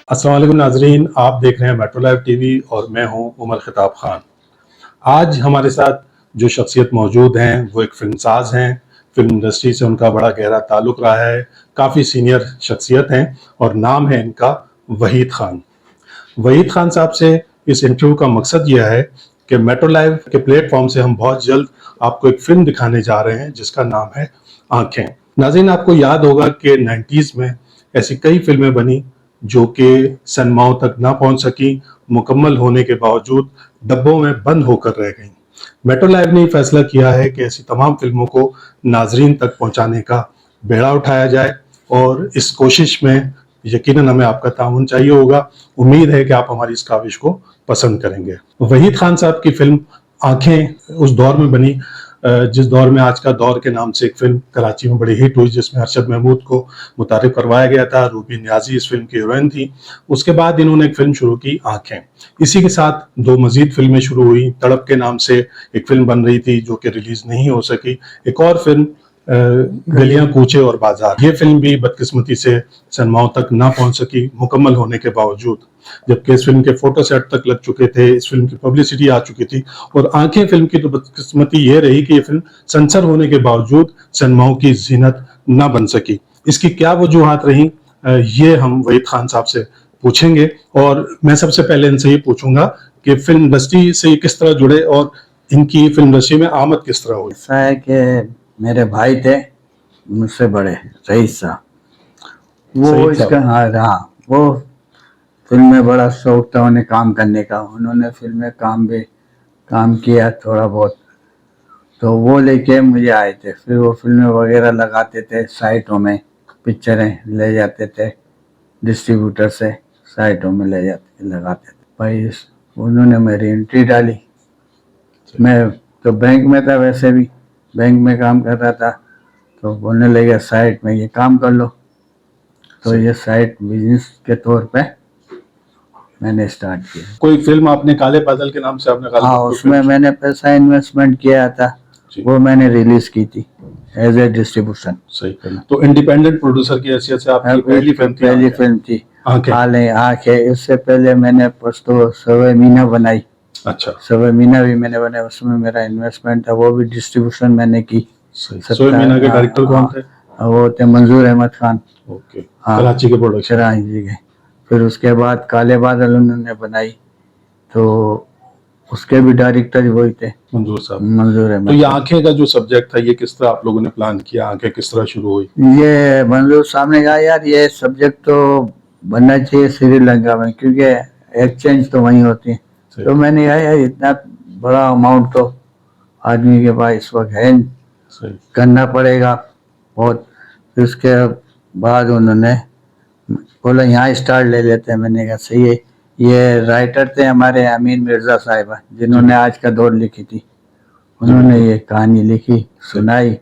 अस्सलाम वालेकुम नाजरीन, आप देख रहे हैं मेट्रो लाइव टीवी और मैं हूं उमर खिताब खान। आज हमारे साथ जो शख्सियत मौजूद हैं वो एक फिल्मसाज हैं। फिल्म इंडस्ट्री से उनका बड़ा गहरा ताल्लुक रहा है, काफ़ी सीनियर शख्सियत हैं और नाम है इनका वहीद खान। वहीद खान साहब से इस इंटरव्यू का मकसद यह है कि मेट्रो लाइव के प्लेटफॉर्म से हम बहुत जल्द आपको एक फिल्म दिखाने जा रहे हैं जिसका नाम है आंखें। नाज़रीन, आपको याद होगा कि 90s में ऐसी कई फिल्में बनी जो कि सिनेमाओं तक ना पहुंच सकी, मुकम्मल होने के बावजूद डब्बों में बंद होकर रह गईं। मेट्रो लाइव ने फैसला किया है कि ऐसी तमाम फिल्मों को नाजरीन तक पहुंचाने का बेड़ा उठाया जाए और इस कोशिश में यकीनन हमें आपका ताउन चाहिए होगा। उम्मीद है कि आप हमारी इस काविश को पसंद करेंगे। वहीद खान साहब की फिल्म आंखें उस दौर में बनी जिस दौर में आज का दौर के नाम से एक फिल्म कराची में बड़ी हिट हुई, जिसमें अरशद महमूद को मुतारिफ करवाया गया था। रूबी नियाजी इस फिल्म की हीरोइन थी। उसके बाद इन्होंने एक फिल्म शुरू की आंखें। इसी के साथ दो मजीद फिल्में शुरू हुई। तड़प के नाम से एक फिल्म बन रही थी जो कि रिलीज नहीं हो सकी। एक और फिल्म गलियां कूचे और बाजार, ये फिल्म भी बदकिस्मती से सिनेमाओं तक ना पहुंच सकी मुकम्मल होने के बावजूद, जबकि इस फिल्म के फोटो सेट तक लग चुके थे, इस फिल्म की पब्लिसिटी आ चुकी थी। और आंखें फिल्म की तो बदकिस्मती ये रही कि ये फिल्म सेंसर होने के बावजूद सिनेमाओं की जीनत ना बन सकी। इसकी क्या वजूहात रही, ये हम वहीद खान साहब से पूछेंगे। और मैं सबसे पहले इनसे ये पूछूंगा कि फिल्म इंडस्ट्री से किस तरह जुड़े और इनकी फिल्म इंडस्ट्री में आमद किस तरह हुई। ऐसा है कि मेरे भाई थे मुझसे बड़े, रईस साहब, वो इसका हाँ वो फिल्म में बड़ा शौक था उन्हें काम करने का। उन्होंने फिल्म में काम किया थोड़ा बहुत, तो वो लेके मुझे आए थे। फिर वो फिल्में वगैरह लगाते थे साइटों में, पिक्चरें ले जाते थे डिस्ट्रीब्यूटर से, साइटों में ले जाते लगाते थे। भाई उन्होंने मेरी एंट्री डाली। मैं तो बैंक में था, वैसे भी बैंक में काम कर रहा था, तो बोलने लगे साइट में ये काम कर लो। तो ये साइट बिजनेस के तौर पे मैंने स्टार्ट किया। कोई फिल्म आपने काले बादल के नाम से आपने हाँ, उसमें मैंने पैसा इन्वेस्टमेंट किया था, वो मैंने रिलीज की थी एज ए डिस्ट्रीब्यूशन। सही। तो इंडिपेंडेंट प्रोड्यूसर की हैसियत से आपकी पहली फिल्म थी आंखें। इससे पहले मैंने पस्तो सवे मीना बनाई। अच्छा, सवे मीना भी मैंने बनाई, उसमें मेरा इन्वेस्टमेंट था, वो भी डिस्ट्रीब्यूशन मैंने की। सवे मीना के डायरेक्टर कौन थे? वो थे मंजूर अहमद खान। ओके, कराची के प्रोडक्शन। कराची के। फिर उसके बाद काले बादल उन्होंने बनाई, तो उसके भी डायरेक्टर वही थे, मंजूर साहब। मंजूर अहमद। तो ये आंखें का जो सब्जेक्ट था, ये किस तरह आप लोगों ने प्लान किया? आंखें किस तरह शुरू हुई? ये मंजूर साहब ने कहा यार ये सब्जेक्ट तो बनना चाहिए श्रीलंका में, क्योंकि एक्सचेंज तो वहीं होती है। तो मैंने कहा यार इतना बड़ा अमाउंट तो आदमी के पास इस वक्त है, करना पड़ेगा बहुत। फिर उसके बाद उन्होंने बोला यहाँ स्टार्ट ले लेते हैं। मैंने कहा सही है। ये राइटर थे हमारे अमीन मिर्जा साहिबा, जिन्होंने आज का दौर लिखी थी। उन्होंने ये कहानी लिखी, सुनाई,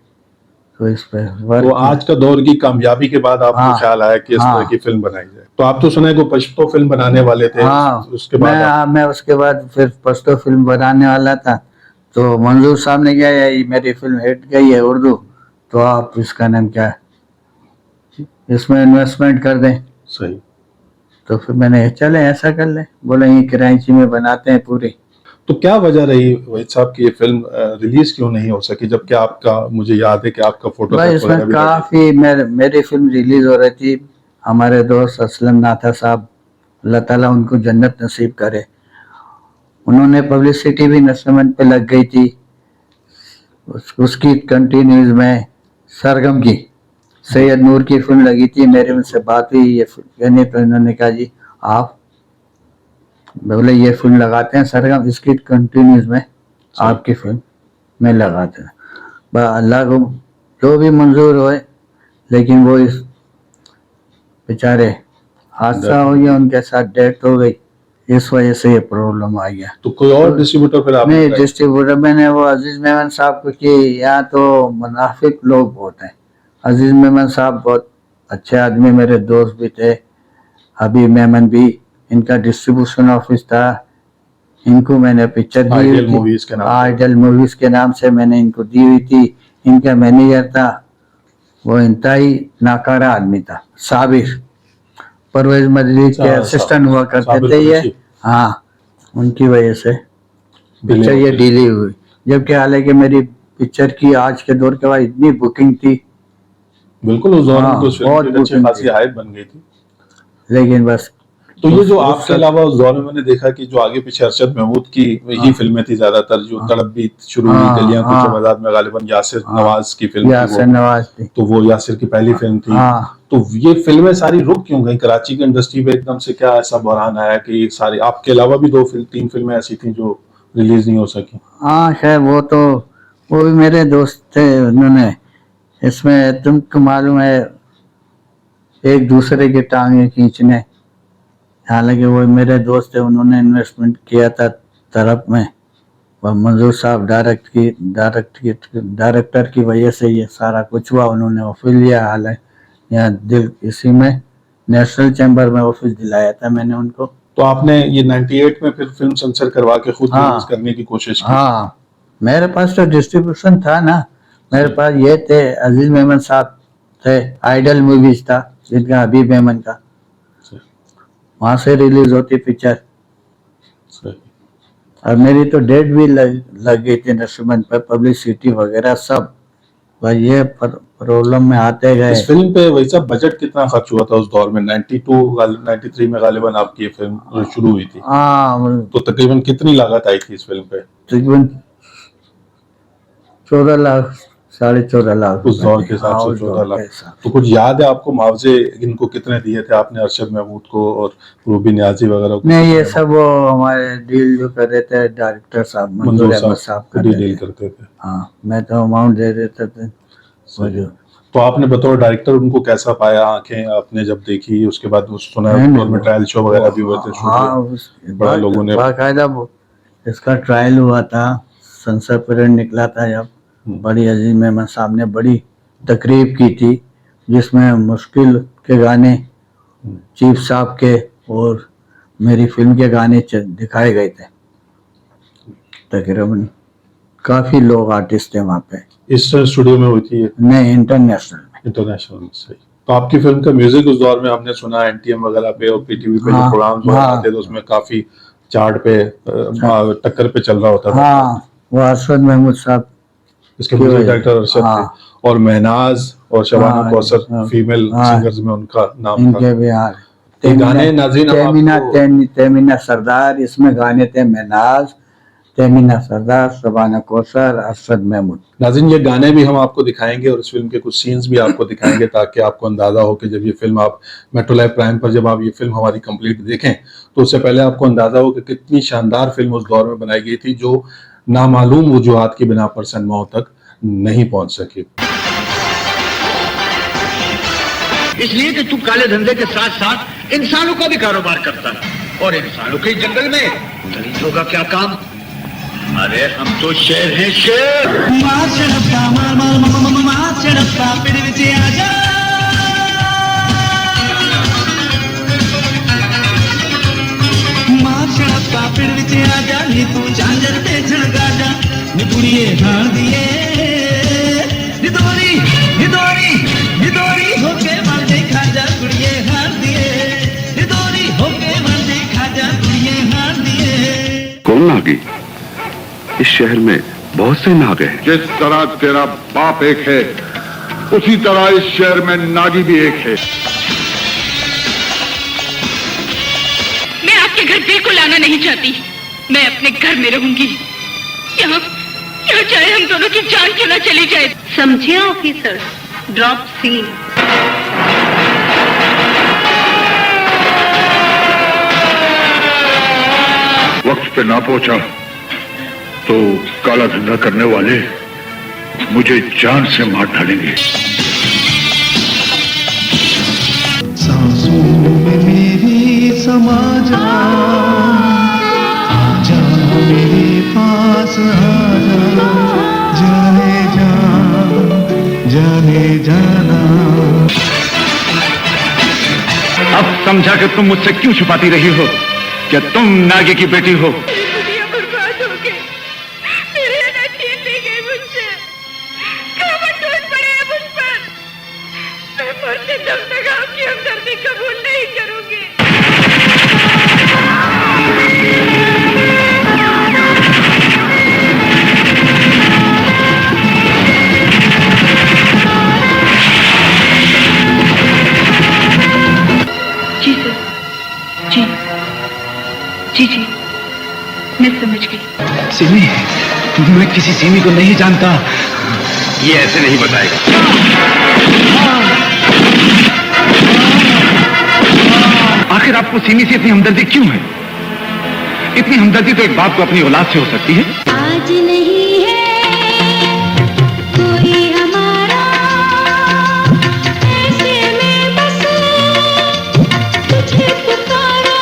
तो इस पे तो आज का दौर की कामयाबी के बाद आपको ख्याल आया कि इस तरह की फिल्म बनाई जाए। तो आप तो सुना है को पश्तो फिल्म बनाने वाले थे। उसके बाद मैं उसके बाद फिर पश्तो फिल्म बनाने वाला था, तो मंजूर साहब ने क्या है, मेरी फिल्म हिट गई है उर्दू, तो आप इसका नाम क्या है, इसमें इन्वेस्टमेंट कर दें। सही। तो फिर मैंने चले ऐसा कर ले, बोले ये कराची में बनाते हैं पूरी। तो क्या वजह रही वहीद साहब की ये फिल्म रिलीज क्यों नहीं हो सकी, जबकि आपका, मुझे याद है कि आपका फोटो इसमें काफी मेरी फिल्म रिलीज हो रही थी। हमारे दोस्त असलम नाथा साहब, अल्लाह ताला उनको जन्नत नसीब करे, उन्होंने पब्लिसिटी भी नसमन पे लग गई थी। उसकी कंटिन्यूज में सरगम की सैयद नूर की फिल्म लगी थी, मेरे उनसे बात हुई ये कहने, तो इन्होंने कहा जी आप, बोले ये फिल्म लगाते हैं सरगम, इसकी कंटिन्यूज में आपकी फिल्म में लगाते हैं। अल्लाह को जो भी मंजूर होए, लेकिन वो इस बेचारे हादसा हो गया, उनके साथ डेथ हो गई, इस वजह से ये प्रॉब्लम आ गया। तो कोई और डिस्ट्रीब्यूटर फिर आपने? नहीं, डिस्ट्रीब्यूटर मैंने वो अजीज मेमन साहब को की। यहाँ तो मुनाफिक लोग बहुत हैं। अजीज मेमन साहब बहुत अच्छे आदमी, मेरे दोस्त भी थे। हबीब मेमन भी, इनका डिस्ट्रीब्यूशन ऑफिस था। इनको मैंने पिक्चर दी, आइडियल मूवीज के नाम से मैंने इनको दी हुई थी। इनका मैनेजर था, वो इंतहाई नाकारा आदमी था, साबिर। परवेज मजरी के असिस्टेंट हुआ करते साबिर थे ये। कुरैशी। हाँ, उनकी वजह से डिले पिक्चर ये होती। डिले हुई। जबकि हालांकि मेरी पिक्चर की आज के दौर के बाद इतनी बुकिंग थी, बिल्कुल उस दौर में हाँ, तो उस फिल्म बहुत की अच्छी बुकिंग खासी थी। हाइप बन गई थी। लेकिन बस तो ये जो उस आपके अलावा उस दौर में मैंने देखा कि जो आगे पीछे अरशद महमूद की ही हाँ। फिल्में थी ज्यादातर, जो हाँ। तड़प भी शुरू हुई, हाँ, गलियां कुछ हाँ। आबाद में गालिबन यासिर हाँ। नवाज की फिल्म थी यासिर वो, नवाज थी। तो वो यासिर की पहली फिल्म थी। हाँ, तो ये फिल्में सारी रुक क्यों गई कराची की इंडस्ट्री पे? एकदम से क्या ऐसा बहरान आया कि ये सारी, आपके अलावा भी 2 3 फिल्में ऐसी थी जो रिलीज नहीं हो सकी? हाँ खैर वो भी मेरे दोस्त थे, उन्होंने इसमें तुमको मालूम है एक दूसरे की टांगे खींचने। हालांकि वो मेरे दोस्त थे, उन्होंने इन्वेस्टमेंट किया था तरफ में, और मंजूर साहब डायरेक्टर की वजह से ये सारा कुछ हुआ। उन्होंने ऑफिस लिया, हालांकि यहाँ दिल इसी में नेशनल चैम्बर में ऑफिस दिलाया था मैंने उनको। तो आपने ये 98 में फिर फिल्म सेंसर करवा के खुद हाँ। रिलीज करने की कोशिश की? हाँ, मेरे पास तो डिस्ट्रीब्यूशन था ना, मेरे पास ये थे, अजीज मेमन साहब थे, आइडल मूवीज था जिनका हबीब मेमन का, वहां से रिलीज होती पिक्चर। सही। और मेरी तो डेट भी लग गई थी इंस्ट्रूमेंट पर, पब्लिसिटी वगैरह सब। बस ये प्रॉब्लम में आते गए। इस फिल्म पे वैसा बजट कितना खर्च हुआ था उस दौर में? 93 में गालिबन आपकी ये फिल्म शुरू हुई थी, हाँ, तो तकरीबन कितनी लागत आई थी इस फिल्म पे? तकरीबन 14 लाख 14.5 लाख उस दौर के रुपए। हिसाब हाँ, से उस 14 दौर के लाख। हिसाब। तो कुछ याद है आपको मुआवजे इनको कितने दिए थे आपने अरशद महमूद को और रूबी नियाजी वगैरह को? नहीं, ये सब वो हमारे डील जो कर रहे थे डायरेक्टर साहब मंजूर अहमद साहब कर खुद ही रहे डील थे। करते थे। हाँ, मैं तो अमाउंट दे देते थे। सही। तो आपने बतौर डायरेक्टर उनको कैसा पाया? आंखें आपने जब देखी उसके बाद वो सुना नहीं, दौर में ट्रायल शो वगैरह भी हुए थे, हाँ, बड़ा लोगों ने बाकायदा इसका ट्रायल हुआ था, सेंसर पीरियड निकला था जब, बड़ी अजीज मेमन साहब ने बड़ी तकरीब की थी, जिसमें मुश्किल के गाने चीफ साहब के और मेरी फिल्म के गाने दिखाए गए थे। तकरीबन काफी लोग आर्टिस्ट थे वहाँ पे। इस स्टूडियो में हुई थी ये? नहीं, इंटरनेशनल में। इंटरनेशनल में। सही। तो आपकी फिल्म का म्यूजिक उस दौर में हमने सुना एनटीएम वगैरह पे और पीटीवी पे जो प्रोग्राम्स वगैरह आते थे उसमें काफी चार्ट पे टक्कर पे चल रहा होता था। हाँ, वो अरशद महमूद साहब, इसके म्यूजिक डायरेक्टर अरशद थे, और महनाज और शबाना कौसर फीमेल सिंगर्स में उनका नाम था। इनके भी गाने नाज़रीन तेमिना सरदार, इसमें गाने थे महनाज, तेमिना सरदार, शबाना कौसर, अरशद महमूद। नाज़रीन ये गाने भी हम आपको दिखाएंगे और इस फिल्म के कुछ सीन्स भी आपको दिखाएंगे ताकि आपको अंदाजा हो कि जब ये फिल्म आप मेट्रो लाइव प्राइम पर जब आप ये फिल्म हमारी कंप्लीट देखें तो उससे पहले आपको अंदाजा हो कि कितनी शानदार फिल्म उस दौर में बनाई गई थी जो नामालूम वजूहात की बिना पर सिनेमाओं तक नहीं पहुंच सकी। इसलिए कि तू काले धंधे के साथ साथ इंसानों का भी कारोबार करता है, और इंसानों के जंगल में मरीजों का क्या काम? अरे हम तो शेर हैं, शेर। तू झांझर पे झड़का जा निपुड़िए हार दिए निदोरी निदोरी निदोरी होके मर देखा जा कुड़िए हार दिए निदोरी होके मर देखा जा कुड़िए हार दिए। कौन नागी? इस शहर में बहुत से नाग हैं। जिस तरह तेरा बाप एक है उसी तरह इस शहर में नागी भी एक है। मैं आपके घर बिल्कुल आना नहीं चाहती, मैं अपने घर में रहूंगी। यहाँ चाहे हम दोनों की जान क्यों न चली जाए। समझे ऑफिसर? Drop scene. वक्त पे ना पहुंचा तो काला धंधा करने वाले मुझे जान से मार डालेंगे। सांसों में मेरी समा जा, आजा मेरे पास आजा, जाने जाना। अब समझा कि तुम मुझसे क्यों छुपाती रही हो कि तुम नागे की बेटी हो। दुनिया बर्बाद हो गई, मेरे अनाथीन ले गए मुझसे, कामत टूट पड़े मुझ पर। मैं मरते दम तक आपकी हमदर्दी कबूल नहीं करूंगी। मैं समझ गई। सिमी, मैं किसी सिमी को नहीं जानता। ये ऐसे नहीं बताएगा। आखिर आपको सिमी से इतनी हमदर्दी क्यों है? इतनी हमदर्दी तो एक बाप को अपनी औलाद से हो सकती है। आज नहीं है कोई हमारा, ऐसे में बस तुझे पुकारा।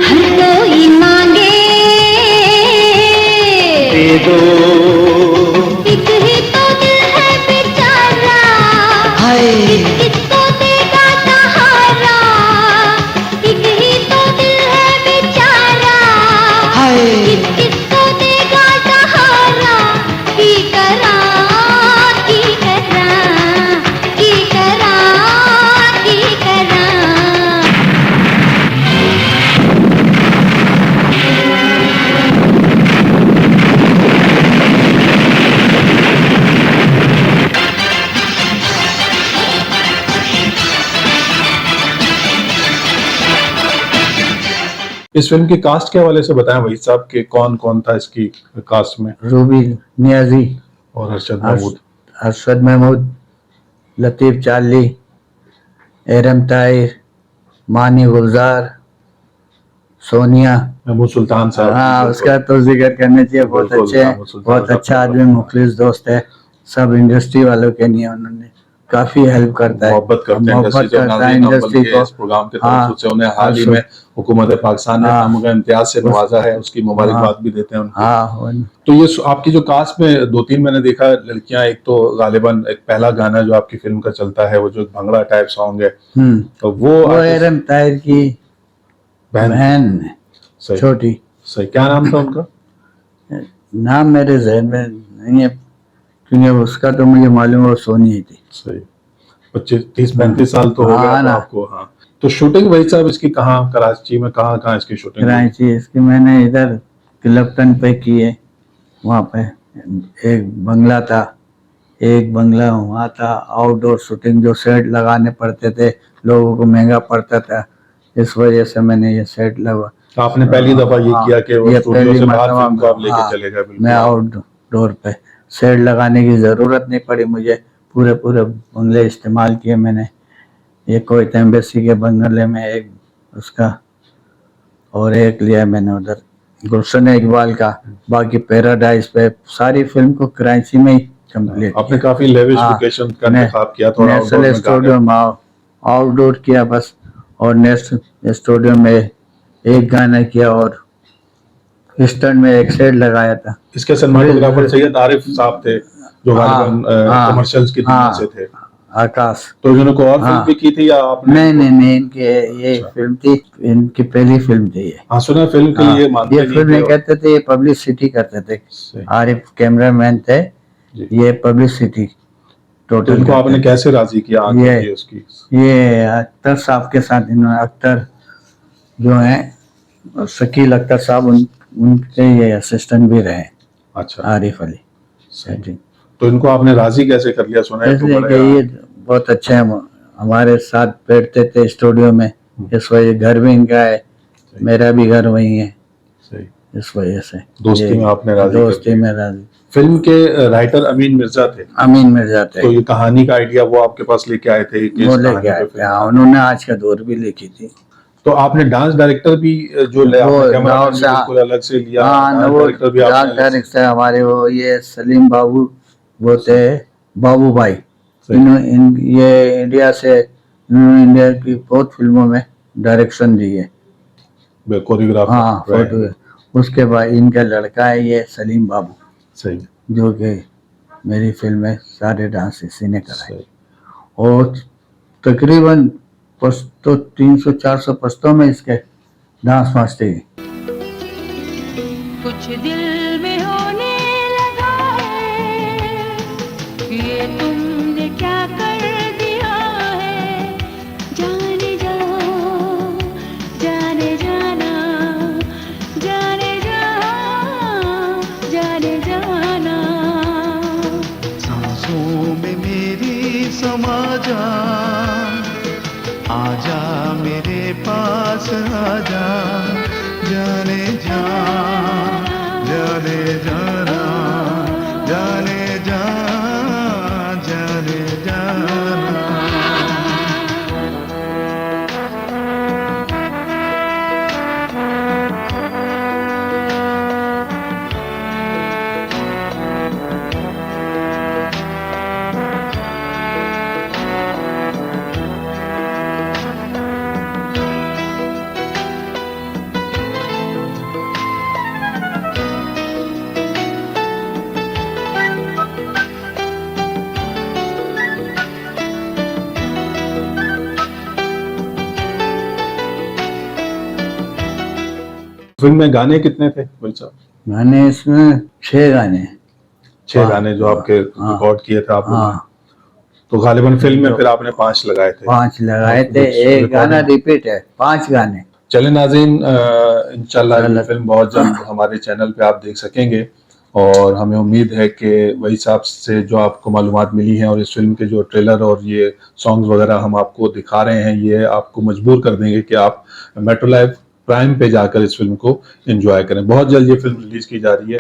हर कोई मांगे दे दो। एक ही तो दिल है बेचारा, किसको देगा सहारा। एक ही तो दिल है बेचारा, किसको देगा सहारा। की करा, की करा, की करा, की करा। इस फिल्म की कास्ट के हवाले से बताएं वही साहब कि कौन कौन था इसकी कास्ट में। रूबी नियाजी, और अरशद महमूद। अरशद महमूद, लतीफ़ चार्ली, एरम ताहिर, मानी गुलजार, सोनिया। महमूद सुल्तान साहब। हाँ, उसका तो जिक्र करना चाहिए। बहुत बिल्कुल, अच्छे, महमूद सुल्तान बहुत साहब अच्छा का आदमी, मुखलिस दोस्त है। सब इंडस्ट्री वालों के लिए उन्होंने काफी हेल्प करता है, मोहब्बत करते हैं मोहब्बत इंडस्ट्री से। करता है नाज़रीन, हम इंडस्ट्री बल्कि को। इस प्रोग्राम के हाँ, तरफ से उन्हें हाल ही में हुकूमत पाकिस्तान ने हाँ, तमगा इम्तियाज से नवाजा है, उसकी मुबारकबाद भी देते हैं उनको। हाँ, तो ये आपकी जो कास्ट में दो तीन मैंने देखा लड़कियां, एक तो गालिबन एक पहला गाना जो आपकी फिल्म का चलता है वो जो भंगड़ा टाइप सॉन्ग है, तो वो artist- एरम ताहिर की बहन है, सही छोटी। सही। क्या नाम था उनका? नाम मेरे जहन में नहीं है, क्योंकि उसका तो मुझे मालूम है वो सोनी ही थी। सही। 25-35 साल तो हो हाँ, गया तो ना। आपको। हाँ, तो शूटिंग वही साहब इसकी कहाँ, कराची में कहाँ इसकी शूटिंग हुई? कराची इसकी मैंने इधर क्लपटन पे की है। वहाँ पे एक बंगला था, एक बंगला वहाँ था। आउटडोर शूटिंग जो सेट लगाने पड़ते थे, लोगों को महंगा पड़ता था, इस वजह से मैंने ये सेट लगा। तो आपने पहली दफा ये हाँ, किया कि वो ये स्टूडियो पहली से बाहर मर्तबा फिल्म को आप लेके हाँ, चले गए। बिल्कुल। मैं आउटडोर पे सेट लगाने की जरूरत नहीं पड़ी मुझे, पूरे बंगले इस्तेमाल किए मैंने। ये कोयत एम्बेसी के बंगले में एक उसका, और एक लिया मैंने उधर गुलशन इकबाल का। बाकी पैराडाइज पे सारी फिल्म को कराची में ही कंप्लीट। आपने काफी लेविश लोकेशन का इंतखाब किया, थोड़ा आउटडोर नेशनल में स्टूडियो में आउटडोर किया बस, और नेशनल स्टूडियो में एक गाना किया, और ईस्टर्न में एक सेट लगाया था। इसके सिनेमाटोग्राफर सैयद आरिफ साहब थे जो गालिबन कमर्शियल्स की दुनिया से थे। आकाश। तो इन्होंने कोई और फिल्म भी की थी या आपने? नहीं, इनकी ये फिल्म थी, इनकी पहली फिल्म थी ये। हाँ, सुना फिल्म के लिए मानते ये नहीं फिल्म थे नहीं कहते थे, ये पब्लिसिटी करते थे। आरिफ कैमरामैन थे, ये पब्लिसिटी टोटल। इनको आपने कैसे राजी किया आगे ये की उसकी? ये अख्तर साहब के साथ, इन्होंने अख्तर जो है शकील अख्तर साहब, उनके ये असिस्टेंट भी रहे। अच्छा। आरिफ अली जी। तो इनको आपने राजी कैसे कर लिया? सुना है इसलिए कि ये बहुत अच्छे हैं, हमारे साथ बैठते थे स्टूडियो में, इस वजह घर भी इनका है, मेरा भी घर वही है, सही। इस वजह से दोस्ती में आपने राजी कर दोस्ती में राजी। फिल्म के राइटर अमीन मिर्जा थे। अमीन मिर्जा थे। तो ये कहानी का आइडिया वो आपके पास लेके आए थे कि वो इस लेके कहानी आए पे थे, फिल्म? हाँ, उन्होंने आज का दौर भी लिखी थी। तो आपने डांस डायरेक्टर भी जो ले वो आपने कैमरा गाँव से, बिल्कुल अलग से लिया, हाँ, डांस वो डायरेक्टर भी आपने अलग से- डायरेक्टर हमारे वो ये सलीम बाबू, वो थे बाबू भाई। ये इंडिया से, इन्होंने इंडिया की बहुत फिल्मों में डायरेक्शन दी है, कोरियोग्राफर। हाँ, फोटो। उसके बाद इनका लड़का है ये सलीम बाबू, सही। जो कि मेरी फिल्म में सारे डांस इसी ने कराए। सही। और तकरीबन पस्तो 300-400 पस्तों में इसके डांस मास्टर ही। कुछ दिल में होने लगा है, ये तुमने क्या कर दिया है। जाने जाओ, जाने जाना, जाने जाओ, जाने जाओ। आजा आजा मेरे पास आजा जाने जा जाने जाना जाने जा जाने जाना फिल्म में गाने कितने थे भाई साहब? मैंने इसमें 6 गाने 6 गाने जो आपके हाँ। रिकॉर्ड किए थे आप लोगों ने। हाँ तो गालिबन फिल्म में फिर आपने 5 लगाए थे। 5 लगाए थे, कुछ एक गाना recording- रिपीट है, 5 गाने। चले नाज़रीन, इंशाल्लाह ये फिल्म बहुत जल्द हमारे चैनल पे आप देख सकेंगे और हमें उम्मीद है कि वही साहब से जो आपको मालूमात मिली हैं और इस फिल्म के जो ट्रेलर और ये सॉन्ग्स वगैरह हम आपको दिखा रहे हैं, ये आपको मजबूर कर देंगे कि आप मेट्रो लाइव प्राइम पे जाकर इस फिल्म को एंजॉय करें। बहुत जल्द ये फिल्म रिलीज की जा रही है।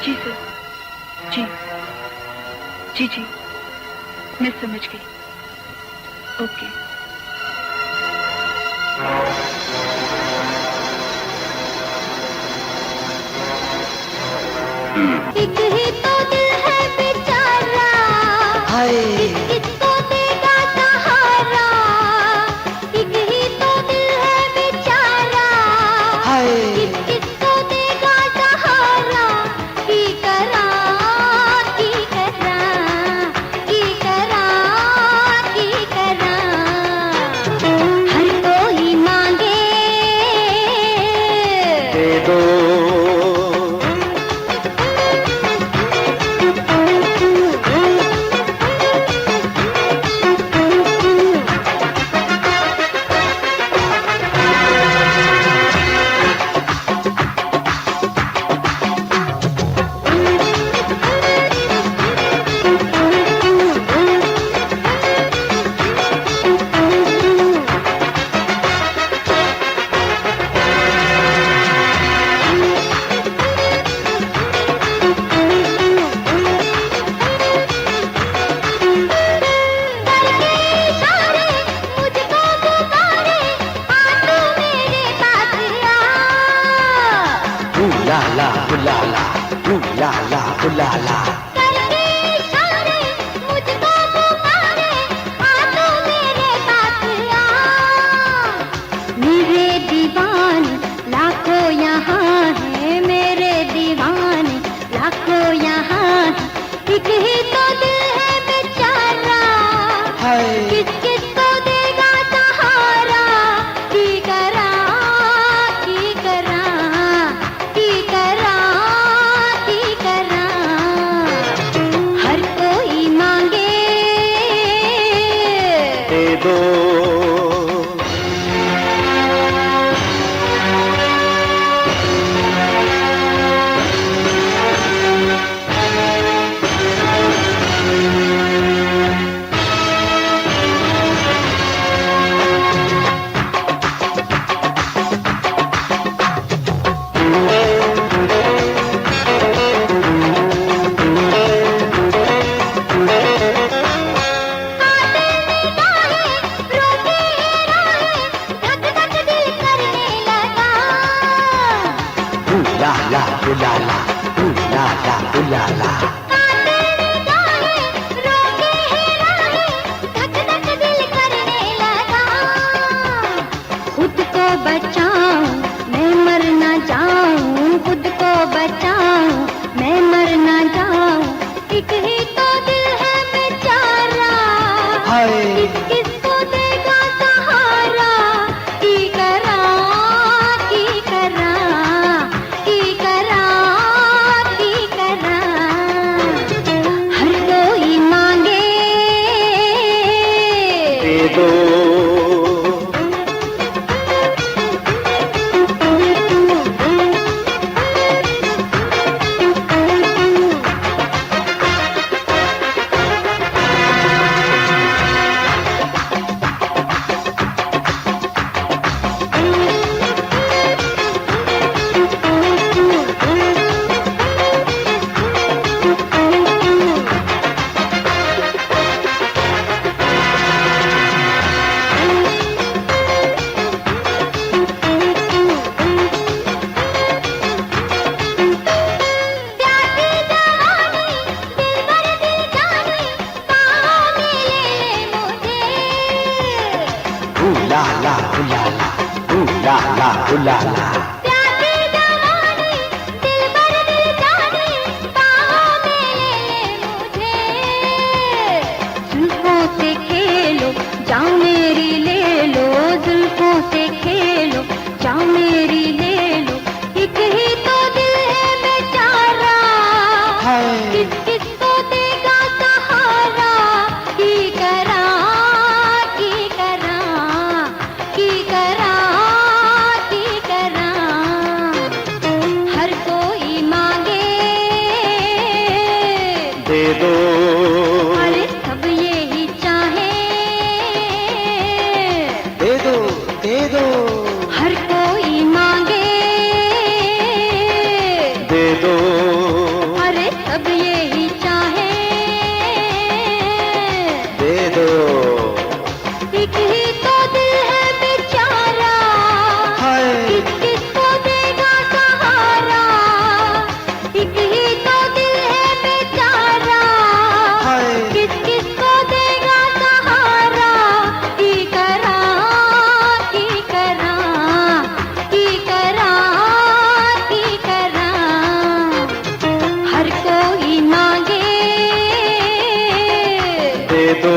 जी सर, जी जी जी, मैं समझ गई। ओके। एक ही तो दिल है बेचारा, किसको देगा सहारा। एक ही तो दिल है बेचारा, किसको देगा सहारा। की करा की करा की करा की करा, हर कोई मांगे दे दो करके इशारे मुझको पुकारे, आ तू मेरे पास आ। मेरे दीवाने लाखों यहाँ है, मेरे दीवाने लाखों यहाँ है। एक ही तो दिल है बेचारा, किस किस को देगा सहारा। की करा की करा की करा की करा, हर कोई मांगे दे दो धक धक दिल करने लगा। रोके है राहें, धक धक दिल करने लगा। खुद को बचाऊं मैं मर ना जाऊं, खुद को बचाऊं मैं मर ना जाऊं। एक ही तो दिल है बेचारा, किस किस को देगा सहारा। की करा की करा की करा की करा, हर कोई मांगे दे दो ला ला ला ला। प्यासी जवानी दिल भर दिल जानी बाहों में ले मुझे, जुल्फों से खेलो जाओ मेरी ले लो, जुल्फों से खेलो जाओ मेरी ले लो, एक ही तो दिल है बेचारा, किस किस को देगा सहारा, की करा की करा की करा की करा, हर कोई मांगे दे दो अरे सब यही चाहे, दे दो दे दो हर कोई मांगे दे दो अरे सब यही चाहे, दे दो। एक ही तो दिल है बेचारा, किस किस को देगा सहारा, एक ही तो दिल है बेचारा, किस किस को देगा सहारा, की करा की करा की करा की करा, हर कोई मांगे दे दो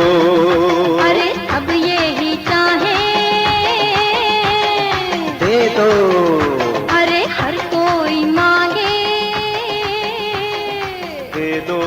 अरे अब यही चाहे, दे दो अरे हर कोई मांगे दे दो।